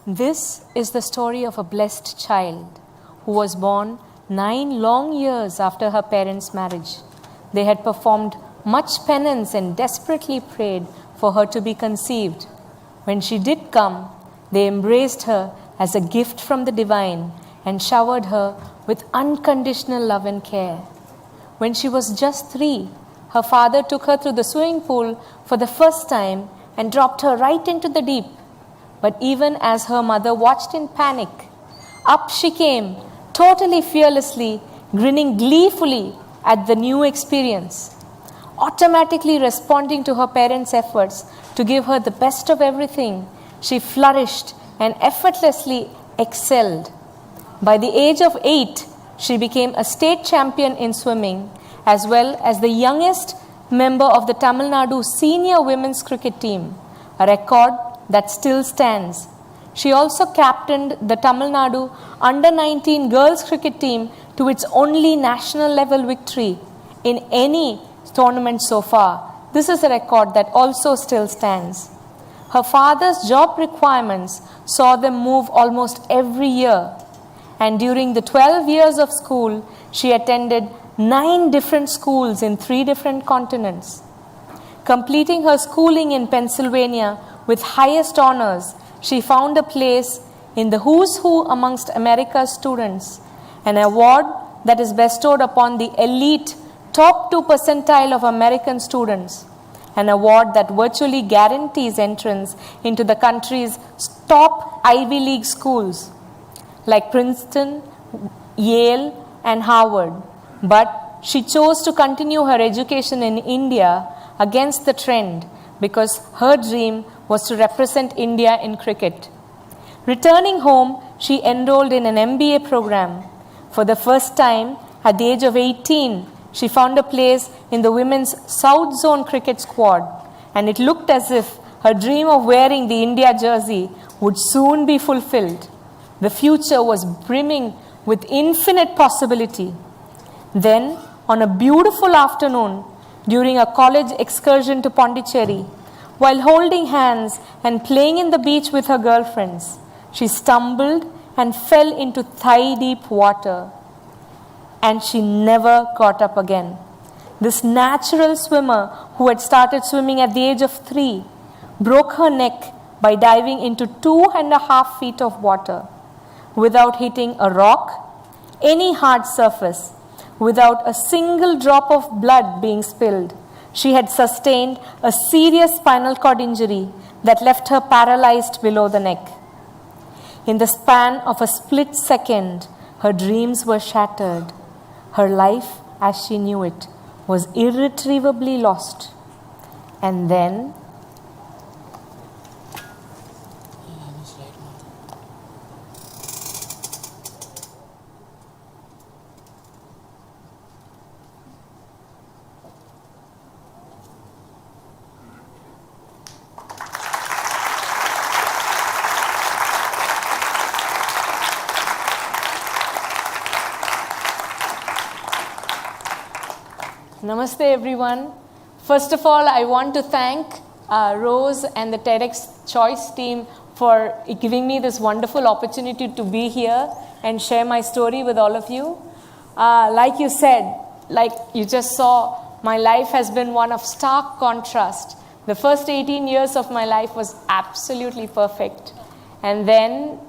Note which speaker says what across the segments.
Speaker 1: This is the story of a blessed child who was born 9 long years after her parents' marriage. They had performed much penance and desperately prayed for her to be conceived. When she did come, they embraced her as a gift from the divine and showered her with unconditional love and care. When she was just 3, her father took her through the swimming pool for the first time and dropped her right into the deep. But even as her mother watched in panic, up she came, totally fearlessly, grinning gleefully at the new experience, automatically responding to her parents' efforts to give her the best of everything. She flourished and effortlessly excelled. By the age of 8, she became a state champion in swimming, as well as the youngest member of the Tamil Nadu senior women's cricket team, a record that still stands. She also captained the Tamil Nadu under-19 girls cricket team to its only national level victory in any tournament so far. This is a record that also still stands. Her father's job requirements saw them move almost every year, and during the 12 years of school, she attended 9 different schools in 3 different continents. Completing her schooling in Pennsylvania with highest honors, she found a place in the who's who amongst America's students, an award that is bestowed upon the elite top 2 percentile of American students, an award that virtually guarantees entrance into the country's top Ivy League schools like Princeton, Yale, and Harvard. But she chose to continue her education in India against the trend because her dream was to represent India in cricket. Returning home, she enrolled in an MBA program. For the first time, at the age of 18, she found a place in the women's South Zone cricket squad, and it looked as if her dream of wearing the India jersey would soon be fulfilled. The future was brimming with infinite possibility. Then, on a beautiful afternoon, during a college excursion to Pondicherry, while holding hands and playing in the beach with her girlfriends, she stumbled and fell into thigh-deep water, and she never got up again. This natural swimmer, who had started swimming at the age of 3, broke her neck by diving into 2.5 feet of water without hitting a rock, any hard surface, without a single drop of blood being spilled. She had sustained a serious spinal cord injury that left her paralyzed below the neck. In the span of a split second, her dreams were shattered. Her life, as she knew it, was irretrievably lost. And then, Namaste everyone. First of all, I want to thank Rose and the TEDx Choice team for giving me this wonderful opportunity to be here and share my story with all of you. Like you said, like you just saw, my life has been one of stark contrast. The first 18 years of my life was absolutely perfect. And then,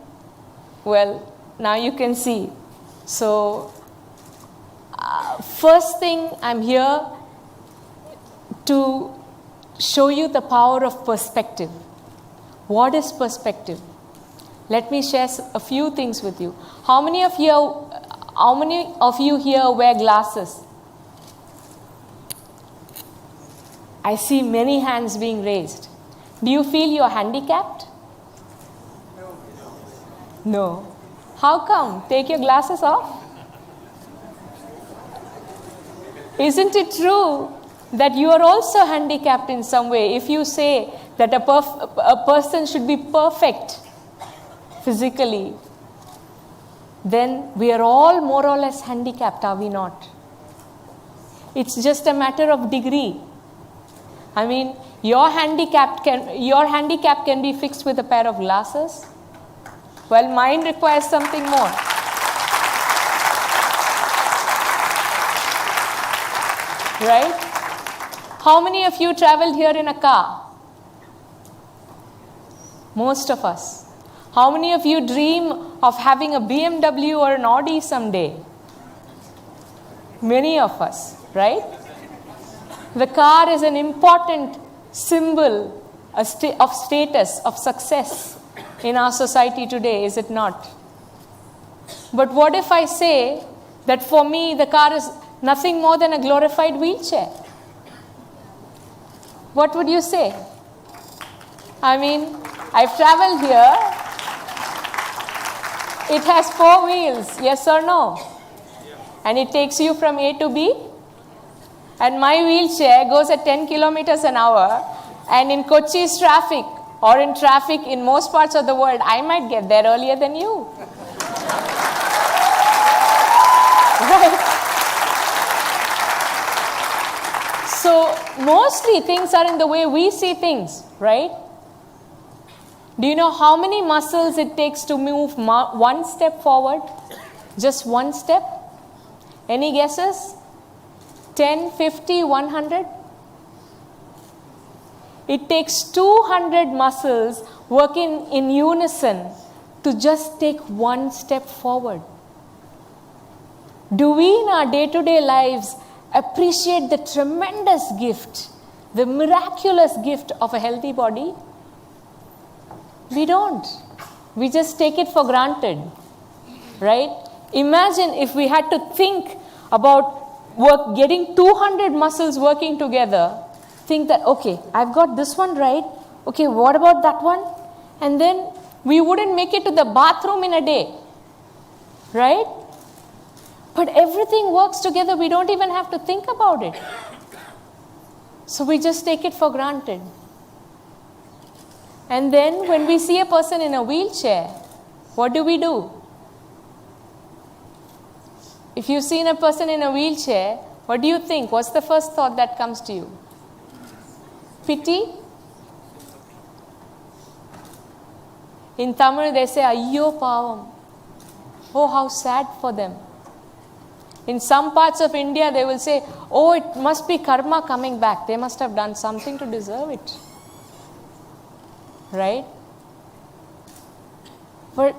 Speaker 1: well, now you can see. So, first thing, I'm here to show you the power of perspective. What is perspective? Let me share a few things with you. How many of you here wear glasses? I see many hands being raised. Do you feel you're handicapped? No. How come? Take your glasses off. Isn't it true that you are also handicapped in some way? If you say that a person should be perfect physically, then we are all more or less handicapped, are we not? It's just a matter of degree. I mean, your handicap can be fixed with a pair of glasses, Well, mine requires something more. Right? How many of you traveled here in a car? Most of us. How many of you dream of having a BMW or an Audi someday? Many of us, right? The car is an important symbol of status, of success in our society today, is it not? But what if I say that for me the car is nothing more than a glorified wheelchair? What would you say? I mean, I've traveled here. It has 4 wheels, yes or no? And it takes you from A to B. And my wheelchair goes at 10 kilometers an hour. And in Kochi's traffic, or in traffic in most parts of the world, I might get there earlier than you. Right? So, mostly things are in the way we see things, right? Do you know how many muscles it takes to move one step forward? Just one step? Any guesses? 10, 50, 100? It takes 200 muscles working in unison to just take one step forward. Do we in our day-to-day lives appreciate the tremendous gift, the miraculous gift of a healthy body? We don't. We just take it for granted, right? Imagine if we had to think about getting 200 muscles working together. Think that, okay, I've got this one right. Okay, what about that one? And then we wouldn't make it to the bathroom in a day, right? But everything works together. We don't even have to think about it. So we just take it for granted. And then when we see a person in a wheelchair, what do? If you've seen a person in a wheelchair, what do you think? What's the first thought that comes to you? Pity? In Tamil they say, Ayyo Pavam. Oh, how sad for them. In some parts of India they will say, oh, it must be karma coming back. They must have done something to deserve it. Right? But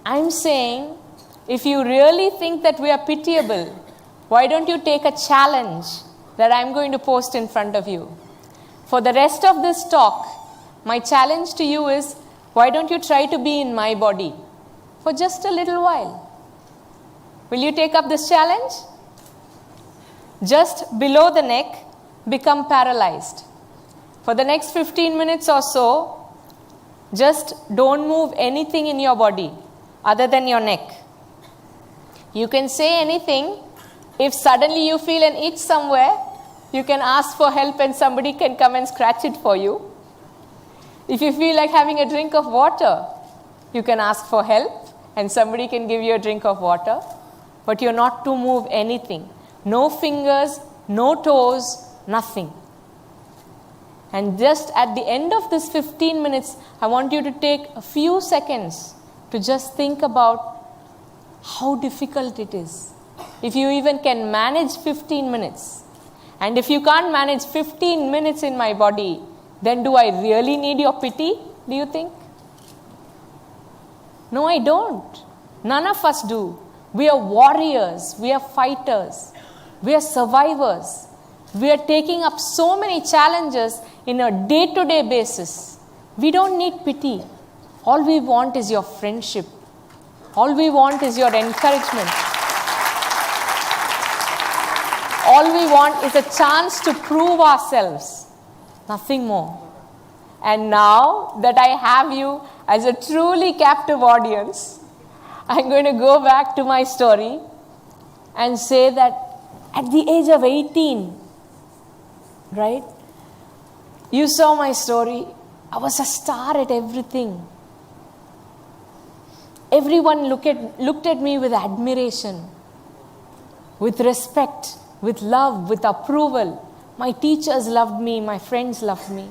Speaker 1: I'm saying, if you really think that we are pitiable, why don't you take a challenge that I'm going to post in front of you? For the rest of this talk, my challenge to you is, why don't you try to be in my body for just a little while? Will you take up this challenge? Just below the neck, become paralyzed. For the next 15 minutes or so, just don't move anything in your body other than your neck. You can say anything. If suddenly you feel an itch somewhere, you can ask for help and somebody can come and scratch it for you. If you feel like having a drink of water, you can ask for help and somebody can give you a drink of water. But you're not to move anything. No fingers, no toes, nothing. And just at the end of this 15 minutes, I want you to take a few seconds to just think about how difficult it is. If you even can manage 15 minutes. And if you can't manage 15 minutes in my body, then do I really need your pity, do you think? No, I don't. None of us do. We are warriors. We are fighters. We are survivors. We are taking up so many challenges in a day-to-day basis. We don't need pity. All we want is your friendship. All we want is your encouragement. All we want is a chance to prove ourselves. Nothing more. And now that I have you as a truly captive audience, I'm going to go back to my story and say that at the age of 18, right? You saw my story. I was a star at everything. Everyone looked at me with admiration, with respect, with love, with approval. My teachers loved me, my friends loved me.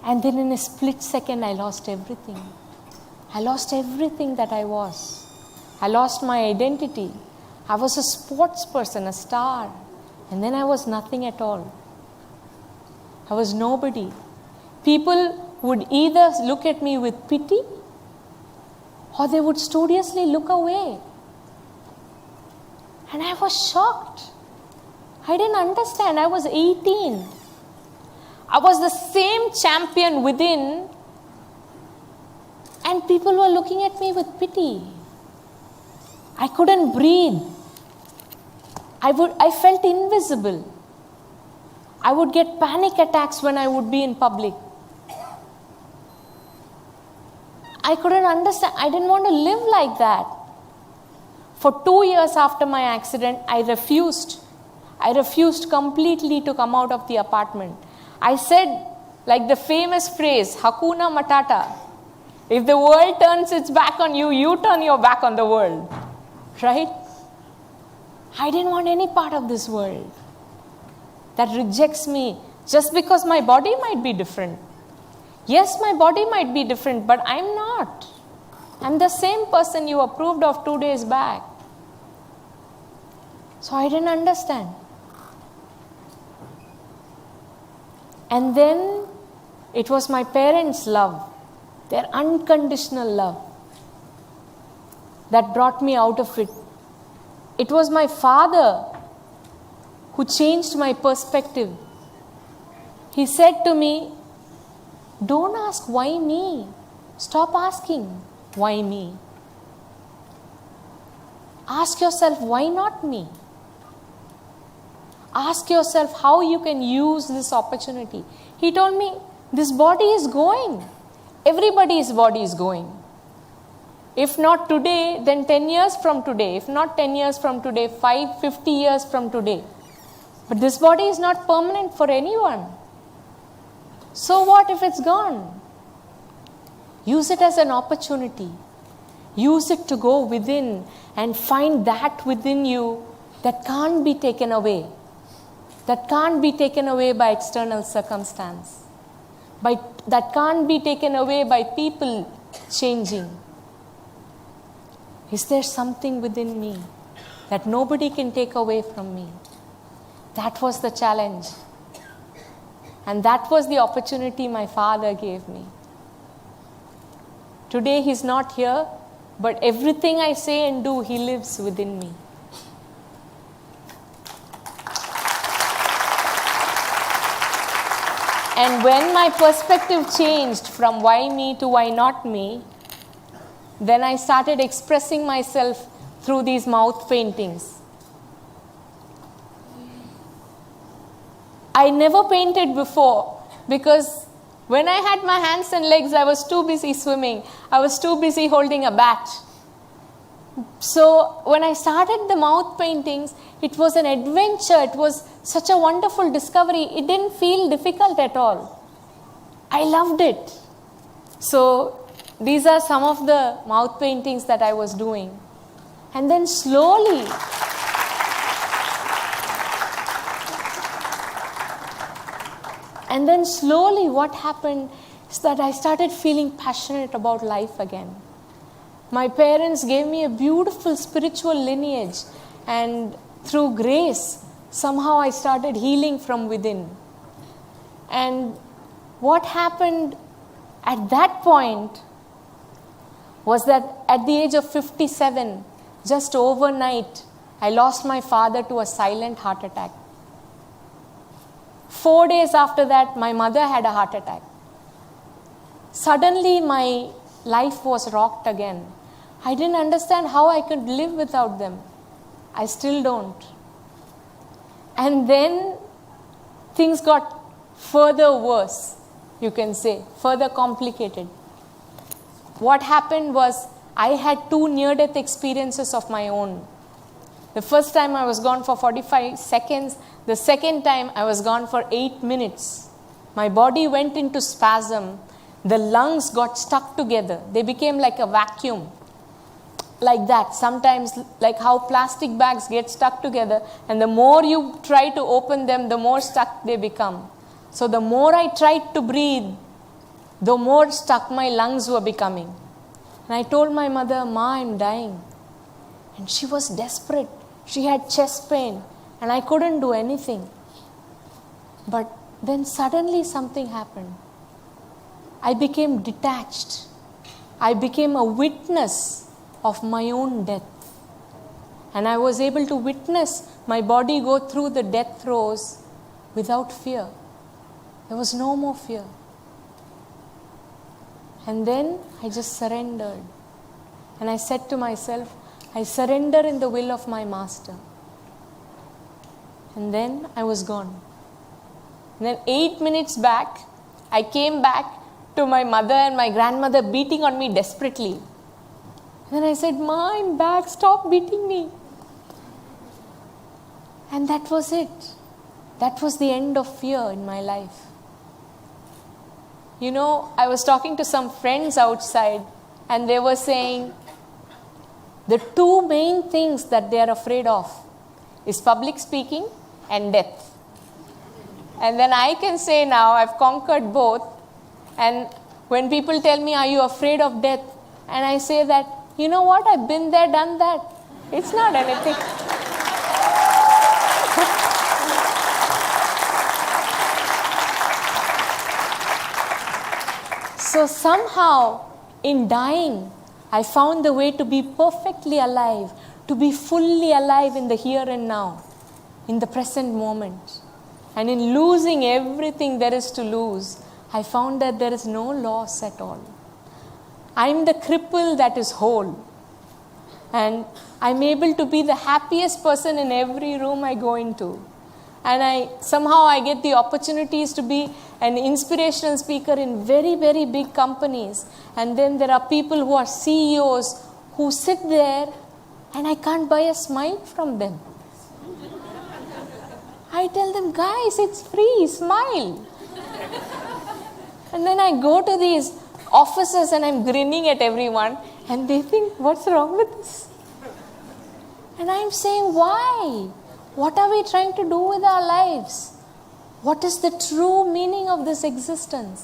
Speaker 1: And then in a split second, I lost everything. I lost everything that I was. I lost my identity. I was a sports person, a star. And then I was nothing at all. I was nobody. People would either look at me with pity or they would studiously look away. And I was shocked. I didn't understand. I was 18. I was the same champion within, and people were looking at me with pity. I couldn't breathe. I felt invisible. I would get panic attacks when I would be in public. I couldn't understand. I didn't want to live like that. For 2 years after my accident, I refused. I refused completely to come out of the apartment. I said, like the famous phrase, Hakuna Matata. If the world turns its back on you, you turn your back on the world. Right? I didn't want any part of this world that rejects me just because my body might be different. Yes, my body might be different, but I'm not. I'm the same person you approved of 2 days back. So I didn't understand. And then it was my parents' love, their unconditional love, that brought me out of it. It was my father who changed my perspective. He said to me, don't ask why me. Stop asking why me. Ask yourself, why not me? Ask yourself how you can use this opportunity. He told me, this body is going. Everybody's body is going. If not today, then 10 years from today. If not 10 years from today, 50 years from today. But this body is not permanent for anyone. So what if it's gone? Use it as an opportunity. Use it to go within and find that within you that can't be taken away. That can't be taken away by external circumstance. That can't be taken away by people changing. Is there something within me that nobody can take away from me? That was the challenge. And that was the opportunity my father gave me. Today he's not here, but everything I say and do, he lives within me. And when my perspective changed from why me to why not me, then I started expressing myself through these mouth paintings. I never painted before because when I had my hands and legs, I was too busy swimming. I was too busy holding a bat. So when I started the mouth paintings, it was an adventure. It was such a wonderful discovery. It didn't feel difficult at all. I loved it. So these are some of the mouth paintings that I was doing. And then slowly, what happened is that I started feeling passionate about life again. My parents gave me a beautiful spiritual lineage, and through grace, somehow I started healing from within. And what happened at that point was that at the age of 57, just overnight, I lost my father to a silent heart attack. 4 days after that, my mother had a heart attack. Suddenly, my life was rocked again. I didn't understand how I could live without them. I still don't. And then things got further worse, you can say, further complicated. What happened was I had 2 near-death experiences of my own. The first time I was gone for 45 seconds. The second time I was gone for 8 minutes. My body went into spasm. The lungs got stuck together. They became like a vacuum. Like that. Sometimes like how plastic bags get stuck together, and the more you try to open them, the more stuck they become. So the more I tried to breathe, the more stuck my lungs were becoming. And I told my mother, "Ma, I'm dying." And she was desperate. She had chest pain and I couldn't do anything. But then suddenly something happened. I became detached. I became a witness of my own death. And I was able to witness my body go through the death throes without fear. There was no more fear. And then I just surrendered. And I said to myself, I surrender in the will of my master. And then I was gone. And then 8 minutes back, I came back to my mother and my grandmother beating on me desperately. And then I said, "Ma, I'm back, stop beating me." And that was it. That was the end of fear in my life. You know, I was talking to some friends outside and they were saying the two main things that they are afraid of is public speaking and death. And then I can say now I've conquered both. And when people tell me, "Are you afraid of death?" And I say that, you know what, I've been there, done that. It's not anything. So somehow, in dying, I found the way to be perfectly alive, to be fully alive in the here and now, in the present moment. And in losing everything there is to lose, I found that there is no loss at all. I'm the cripple that is whole. And I'm able to be the happiest person in every room I go into. And somehow I get the opportunities to be an inspirational speaker in very, very big companies. And then there are people who are CEOs who sit there and I can't buy a smile from them. I tell them, "Guys, it's free, smile." And then I go to these offices and I'm grinning at everyone and they think, "What's wrong with this?" And I'm saying, why? What are we trying to do with our lives? What is the true meaning of this existence?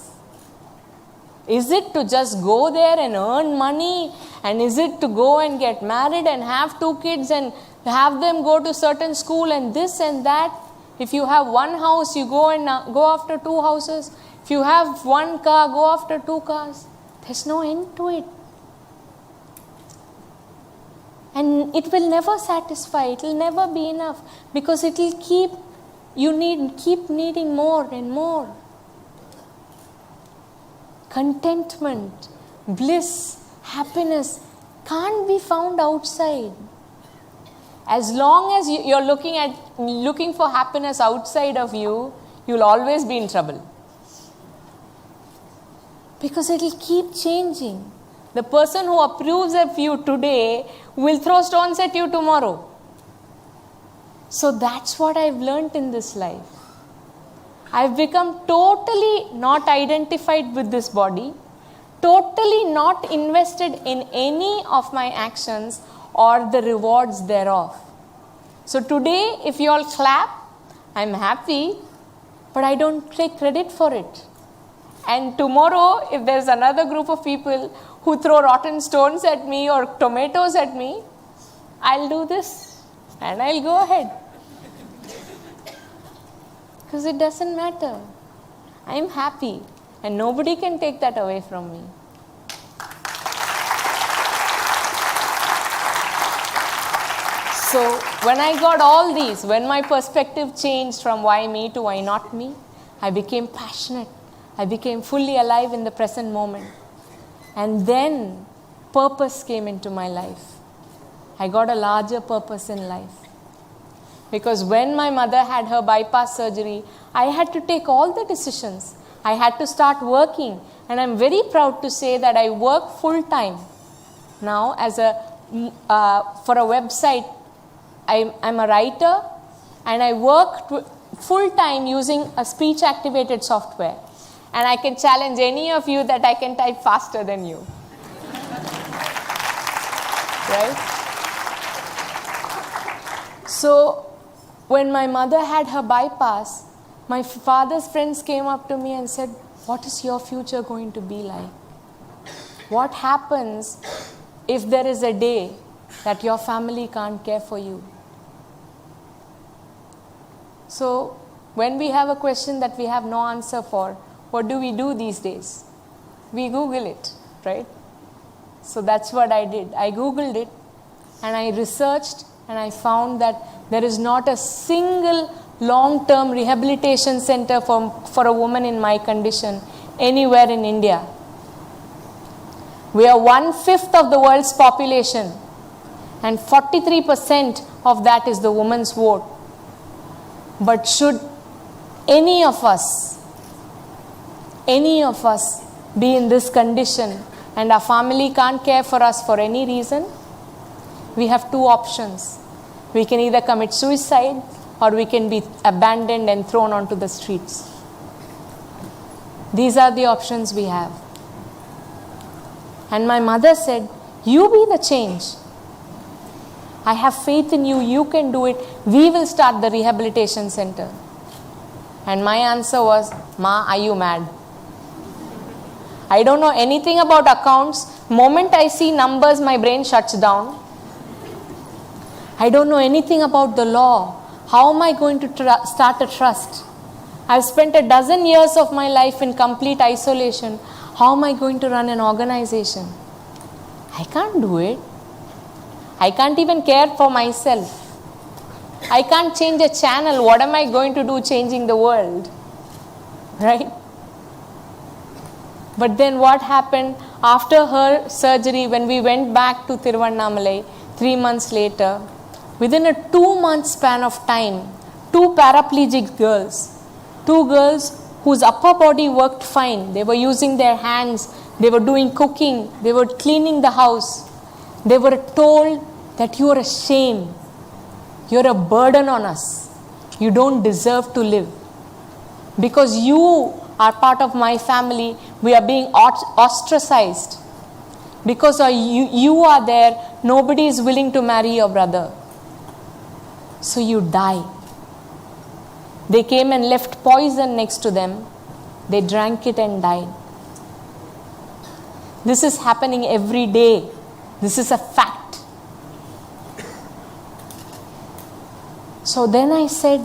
Speaker 1: Is it to just go there and earn money? And is it to go and get married and have 2 kids and have them go to certain school and this and that? If you have 1 house, you go and go after 2 houses. If you have 1 car, go after 2 cars. There's no end to it. And it will never satisfy, it will never be enough, because it will keep needing more and more. Contentment, bliss, happiness can't be found outside. As long as you're looking for happiness outside of you, you'll always be in trouble. Because it will keep changing. The person who approves of you today will throw stones at you tomorrow. So that's what I've learned in this life. I've become totally not identified with this body, totally not invested in any of my actions or the rewards thereof. So today, if you all clap, I'm happy, but I don't take credit for it. And tomorrow, if there's another group of people who throw rotten stones at me or tomatoes at me, I'll do this and I'll go ahead. Because it doesn't matter. I'm happy and nobody can take that away from me. So when I got all these, when my perspective changed from why me to why not me, I became passionate. I became fully alive in the present moment. And then purpose came into my life. I got a larger purpose in life. Because when my mother had her bypass surgery, I had to take all the decisions. I had to start working. And I'm very proud to say that I work full time now for a website. I'm a writer and I work full time using a speech activated software. And I can challenge any of you that I can type faster than you. Right? So, when my mother had her bypass, my father's friends came up to me and said, "What is your future going to be like?" What happens if there is a day that your family can't care for you? So, when we have a question that we have no answer for, what do we do these days? We Google it, right? So that's what I did. I Googled it and I researched and I found that there is not a single long-term rehabilitation center for a woman in my condition anywhere in India. We are 1/5 of the world's population and 43% of that is the woman's vote. But should any of us be in this condition and our family can't care for us for any reason, we have two options. We can either commit suicide or we can be abandoned and thrown onto the streets. These are the options we have. And my mother said, you be the change. I have faith in you, you can do it. We will start the rehabilitation center. And my answer was, Ma, are you mad? I don't know anything about accounts. Moment I see numbers, my brain shuts down. I don't know anything about the law. How am I going to start a trust? I've spent a dozen years of my life in complete isolation. How am I going to run an organization? I can't do it. I can't even care for myself. I can't change a channel. What am I going to do changing the world? Right? But then what happened after her surgery, when we went back to Tiruvannamalai 3 months later, within a 2-month span of time, 2 paraplegic girls, 2 girls whose upper body worked fine, they were using their hands, they were doing cooking, they were cleaning the house, they were told that you are a shame, you're a burden on us, you don't deserve to live. Because you are part of my family, we are being ostracized. Because you are there, nobody is willing to marry your brother. So you die. They came and left poison next to them. They drank it and died. This is happening every day. This is a fact. So then I said,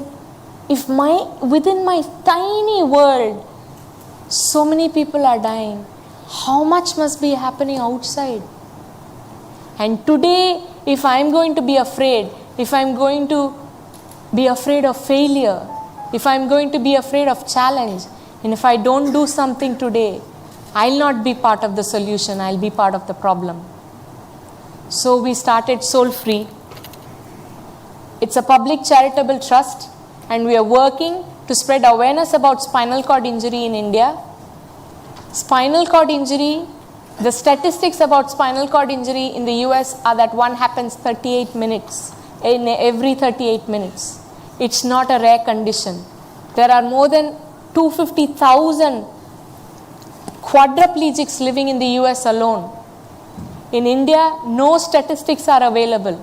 Speaker 1: if within my tiny world, so many people are dying, how much must be happening outside? And today, if I am going to be afraid, if I am going to be afraid of failure, if I am going to be afraid of challenge, and if I don't do something today, I'll not be part of the solution, I'll be part of the problem. So we started Soulfree. It's a public charitable trust, and we are working to spread awareness about spinal cord injury in India. Spinal cord injury, the statistics about spinal cord injury in the US are that one happens 38 minutes, in every 38 minutes. It's not a rare condition. There are more than 250,000 quadriplegics living in the US alone. In India, no statistics are available.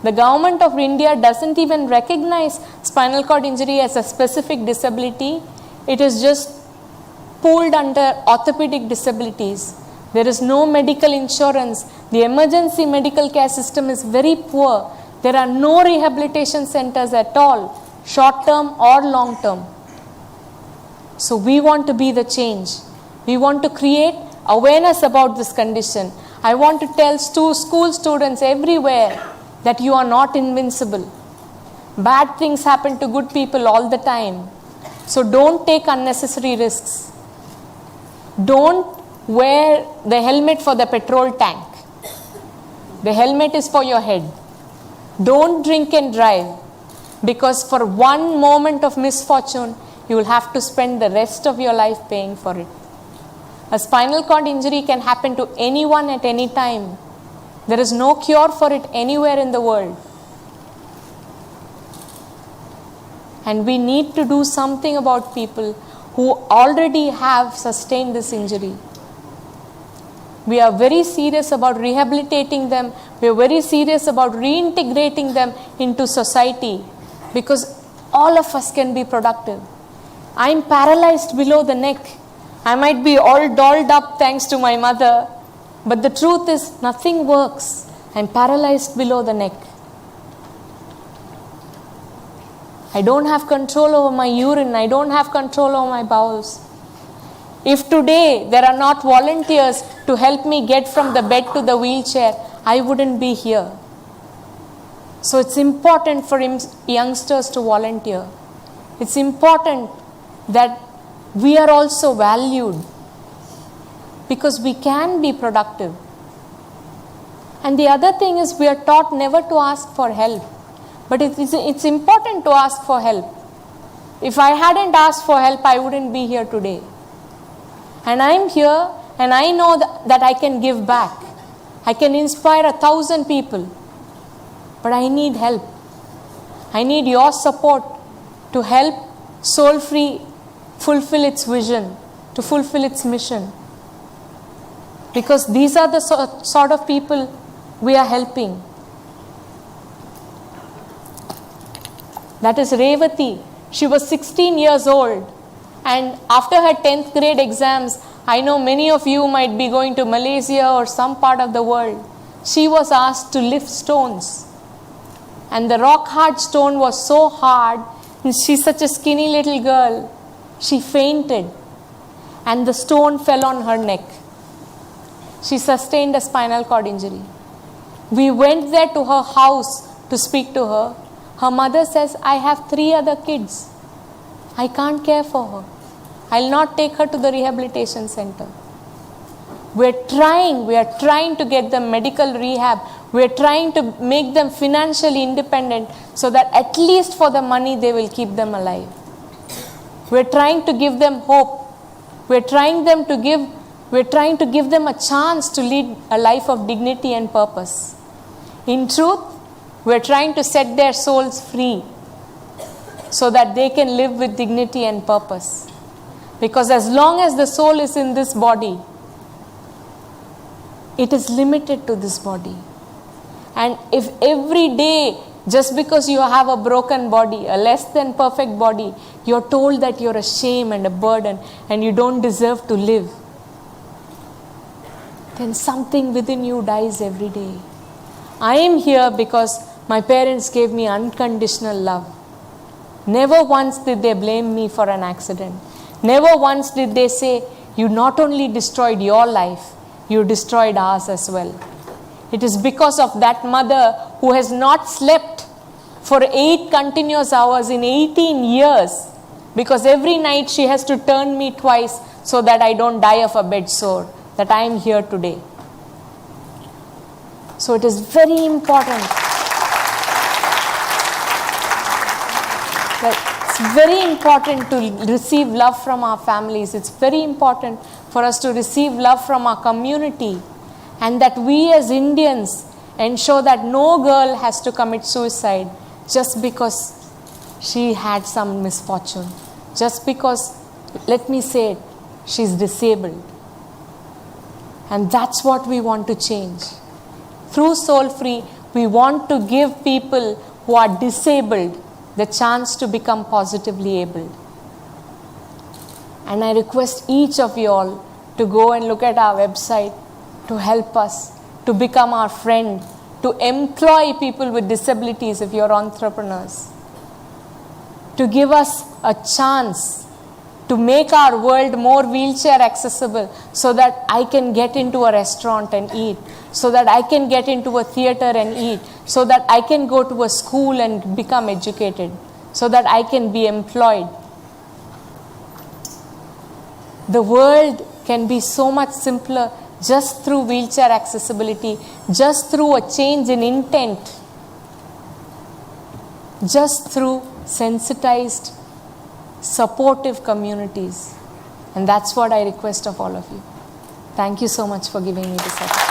Speaker 1: The government of India doesn't even recognize spinal cord injury as a specific disability. It is just pooled under orthopedic disabilities. There is no medical insurance. The emergency medical care system is very poor. There are no rehabilitation centers at all, short term or long term. So we want to be the change. We want to create awareness about this condition. I want to tell school students everywhere that you are not invincible. Bad things happen to good people all the time. So don't take unnecessary risks. Don't wear the helmet for the petrol tank. The helmet is for your head. Don't drink and drive, because for one moment of misfortune, you will have to spend the rest of your life paying for it. A spinal cord injury can happen to anyone at any time. There is no cure for it anywhere in the world. And we need to do something about people who already have sustained this injury. We are very serious about rehabilitating them. We are very serious about reintegrating them into society, because all of us can be productive. I am paralyzed below the neck. I might be all dolled up thanks to my mother, but the truth is nothing works. I'm paralyzed below the neck. I don't have control over my urine. I don't have control over my bowels. If today there are not volunteers to help me get from the bed to the wheelchair, I wouldn't be here. So it's important for youngsters to volunteer. It's important that we are also valued because we can be productive. And the other thing is, we are taught never to ask for help. But it's important to ask for help. If I hadn't asked for help, I wouldn't be here today. And I'm here and I know that I can give back. I can inspire 1,000 people. But I need help. I need your support to help Soulfree fulfill its vision, to fulfill its mission. Because these are the sort of people we are helping. That is Revati. She was 16 years old, and after her 10th grade exams, I know many of you might be going to Malaysia or some part of the world. She was asked to lift stones, and the rock hard stone was so hard, and she's such a skinny little girl, she fainted, and the stone fell on her neck. She sustained a spinal cord injury. We went there to her house to speak to her. Her mother says, I have 3 other kids. I can't care for her. I'll not take her to the rehabilitation center. We are trying to get them medical rehab. We are trying to make them financially independent so that at least for the money they will keep them alive. We are trying to give them hope. We are trying to give them a chance to lead a life of dignity and purpose. In truth, we are trying to set their souls free so that they can live with dignity and purpose. Because as long as the soul is in this body, it is limited to this body. And if every day, just because you have a broken body, a less than perfect body, you're told that you're a shame and a burden and you don't deserve to live, then something within you dies every day. I am here because my parents gave me unconditional love. Never once did they blame me for an accident. Never once did they say, you not only destroyed your life, you destroyed ours as well. It is because of that mother who has not slept for 8 continuous hours in 18 years, because every night she has to turn me twice so that I don't die of a bed sore, that I am here today. So it is very important. It's very important to receive love from our families. It's very important for us to receive love from our community, and that we as Indians ensure that no girl has to commit suicide just because she had some misfortune, just because, let me say it, she's disabled. And that's what we want to change. Through Soulfree, we want to give people who are disabled the chance to become positively abled. And I request each of you all to go and look at our website, to help us, to become our friend, to employ people with disabilities if you're entrepreneurs, to give us a chance to make our world more wheelchair accessible so that I can get into a restaurant and eat, so that I can get into a theater and eat, so that I can go to a school and become educated, so that I can be employed. The world can be so much simpler just through wheelchair accessibility, just through a change in intent, just through sensitized, supportive communities. And that's what I request of all of you. Thank you so much for giving me this opportunity.